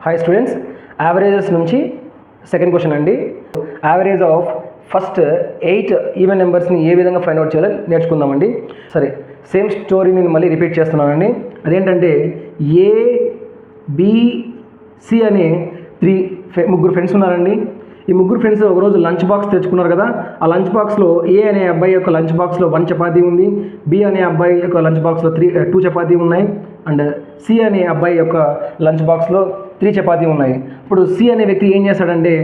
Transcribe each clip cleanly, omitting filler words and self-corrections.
Hi students, averages నుంచి second question అండి. Average of first 8 even నెంబర్స్ని ఏ విధంగా ఫైండ్ అవుట్ చేయాలో నేర్చుకుందామండి. సరే, సేమ్ స్టోరీ నేను మళ్ళీ రిపీట్ చేస్తున్నానండి. అదేంటంటే ఏ బి సి అనే ముగ్గురు ఫ్రెండ్స్ ఉన్నారండి. ఈ ముగ్గురు ఫ్రెండ్స్ ఒకరోజు లంచ్ బాక్స్ తెచ్చుకున్నారు కదా. ఆ లంచ్ బాక్స్లో ఏ అనే అబ్బాయి యొక్క లంచ్ బాక్స్లో 1 చపాతీ ఉంది, బి అనే అబ్బాయి యొక్క లంచ్ బాక్స్లో 2 చపాతీ ఉన్నాయి, అండ్ సి అనే అబ్బాయి యొక్క లంచ్ బాక్స్లో 3 చపాతీ ఉన్నాయి. ఇప్పుడు సి అనే వ్యక్తి ఏం చేస్తాడంటే,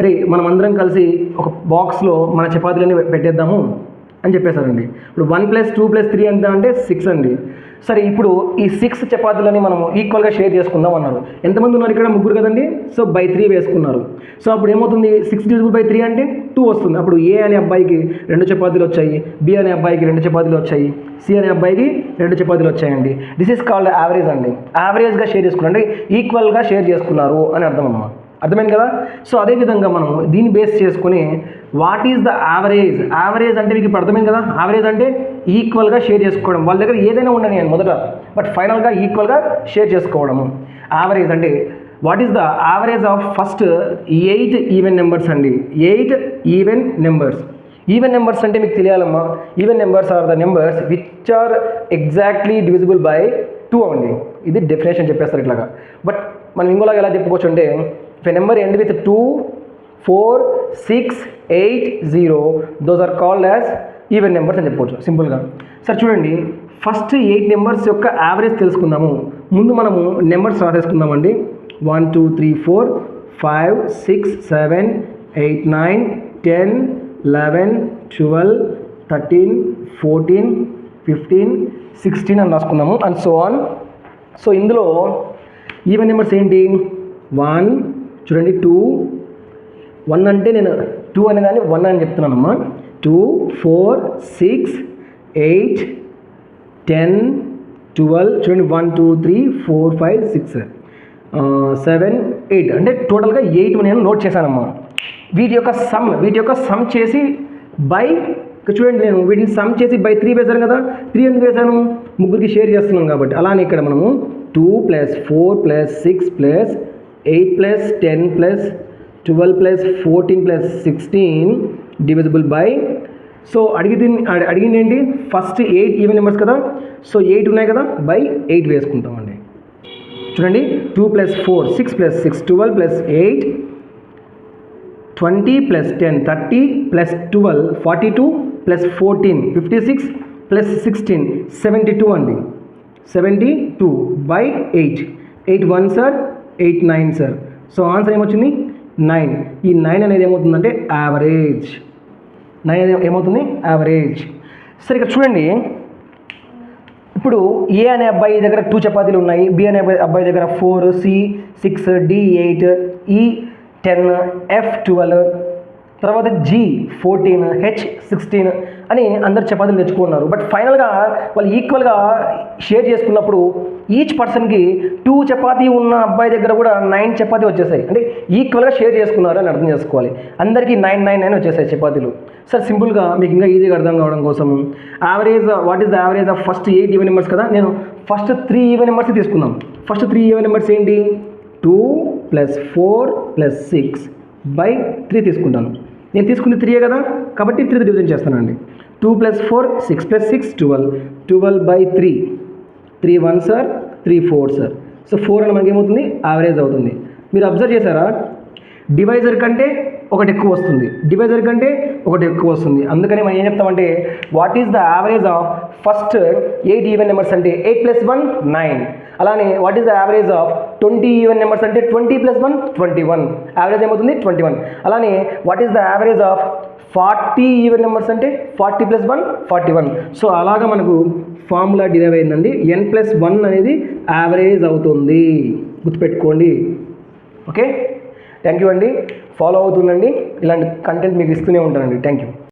అరే మనం అందరం కలిసి ఒక బాక్స్లో మన చపాతీలన్నీ పెట్టేద్దాము అని చెప్పేశారండి. ఇప్పుడు 1 + 2 + 3 ఎంత అంటే 6 అండి. సరే, ఇప్పుడు ఈ 6 చపాతీలని మనం ఈక్వల్గా షేర్ చేసుకుందాం అన్నారు. ఎంతమంది ఉన్నారు ఇక్కడ? ముగ్గురు కదండి. సో బై 3 వేసుకున్నారు. సో అప్పుడు ఏమవుతుంది, 6 × 3 అంటే 2 వస్తుంది. అప్పుడు ఏ అనే అబ్బాయికి 2 చపాతీలు వచ్చాయి, బి అనే అబ్బాయికి 2 చపాతీలు వచ్చాయి, సి అనే అబ్బాయికి 2 చపాతీలు వచ్చాయండి. దిస్ ఈజ్ కాల్డ్ యావరేజ్ అండి. యావరేజ్గా షేర్ చేసుకున్నారు అంటే ఈక్వల్గా షేర్ చేసుకున్నారు అని అర్థం అన్నమాట. అర్థమైంది కదా. సో అదేవిధంగా మనం దీన్ని బేస్ చేసుకుని what is the average. Average అంటే మీకు ఇప్పుడు అర్థమైంది కదా. యావరేజ్ అంటే ఈక్వల్గా షేర్ చేసుకోవడం. వాళ్ళ దగ్గర ఏదైనా ఉండని నేను మొదట, బట్ ఫైనల్గా ఈక్వల్గా షేర్ చేసుకోవడము. యావరేజ్ అంటే what is the average of first 8 even numbers అండి. 8 ఈవెన్ నెంబర్స్. ఈవెన్ నెంబర్స్ అంటే మీకు తెలియాలమ్మా. Even numbers are the numbers which are exactly divisible by 2 అండి. ఇది డెఫినేషన్ చెప్పేస్తారు ఇట్లాగా. బట్ మనం ఇంకోలాగా ఎలా చెప్పుకోవచ్చు అంటే, if a number end with 2, 4, 6, 8, 0, those are called as even numbers అని చెప్పుకోవచ్చు సింపుల్గా. సరే చూడండి, ఫస్ట్ 8 నెంబర్స్ యొక్క యావరేజ్ తెలుసుకుందాము. ముందు మనము నెంబర్స్ రాసేసుకుందామండి. 1 2 3 4 5 6 7 8 9 10 11 12 13 14 15 16 అని రాసుకుందాము, అండ్ సో ఆన్. సో ఇందులో ఈవెన్ నెంబర్స్ ఏంటి? 1 చూడండి, 2 1 అంటే నేను 2 అనే దాన్ని 1 అని చెప్తున్నానమ్మా. 2 4 6 8 10 12 చూడండి, 1 2 3 4 5 6 7 8 అంటే టోటల్గా 8 నేను నోట్ చేశానమ్మా. వీటి యొక్క సమ్ చేసి బై, చూడండి నేను వీటిని సమ్ చేసి బై 3 వేశాను కదా. 3 ఎందుకు వేశాను? ముగ్గురికి షేర్ చేస్తున్నాం కాబట్టి. అలానే ఇక్కడ మనము 2 + 4 + 6 + 8 + 10 + 12 + 14 + 16 డివిజిబుల్ బై. సో అడిగింది ఏంటి? ఫస్ట్ 8 ఈవెన్ నెంబర్స్ కదా. సో 8 ఉన్నాయి కదా, బై 8 వేసుకుంటామండి. చూడండి, 2 + 4 6 + 6 12 + 8 20 + 10 30 + 12 42 + 14 56 + 16 72 అండి. 72 by 8. 8 1s are 8 9s are. So answer ఏమొచ్చింది? 9. ఈ 9 అనేది ఏమవుతుందంటే యావరేజ్. 9 అనేది ఏమవుతుంది? యావరేజ్. సరే ఇక్కడ చూడండి, ఇప్పుడు ఏ అనే అబ్బాయి దగ్గర 2 చపాతీలు ఉన్నాయి, బి అనే అబ్బాయి దగ్గర 4, సి 6, డి 8, ఈ 10, ఎఫ్ 12, తర్వాత జీ 14, హెచ్ 16 అని అందరు చపాతీలు తెచ్చుకున్నారు. బట్ ఫైనల్గా వాళ్ళు ఈక్వల్గా షేర్ చేసుకున్నప్పుడు ఈచ్ పర్సన్కి 2 చపాతీ ఉన్న అబ్బాయి దగ్గర కూడా 9 చపాతీ వచ్చేసాయి. అంటే ఈక్వల్గా షేర్ చేసుకున్నారు అని అర్థం చేసుకోవాలి. అందరికీ 9 9 9 వచ్చేసాయి చపాతీలు. సార్ సింపుల్గా మీకు ఇంకా ఈజీగా అర్థం కావడం కోసం average, what is the average of first 8 even numbers కదా. నేను ఫస్ట్ 3 ఈవెన్ నెంబర్స్ తీసుకుందాం. ఫస్ట్ 3 ఈవెన్ నెంబర్స్ ఏంటి? 2 + 4 + 6 బై 3 తీసుకుంటాను. నేను తీసుకుంది 3 కదా, కాబట్టి 3 డివిజన్ చేస్తానండి. 2 + 4 6 + 6 12 12 by 3. 3 1s are 3 4s are. So 4 అని మనకి ఏమవుతుంది? యావరేజ్ అవుతుంది. మీరు అబ్జర్వ్ చేశారా? డివైజర్ కంటే ఒకటి ఎక్కువ వస్తుంది, డివైజర్ కంటే ఒకటి ఎక్కువ వస్తుంది. అందుకని మనం ఏం చెప్తామంటే, what is the average of first 8 even numbers అంటే 8 + 1 9. అలానే what is the average of 20 even numbers అంటే 20 + 1 21. యావరేజ్ ఏమవుతుంది? 21. అలానే what is the average of 40 even numbers అంటే 40 + 1 41. సో అలాగా మనకు ఫార్ములా డిరైవ్ అయిందండి. n+1 అనేది యావరేజ్ అవుతుంది, గుర్తుపెట్టుకోండి. ఓకే, థ్యాంక్ యూ అండి. ఫాలో అవుతుండండి. ఇలాంటి కంటెంట్ మీకు ఇస్తూనే ఉంటానండి. Thank you.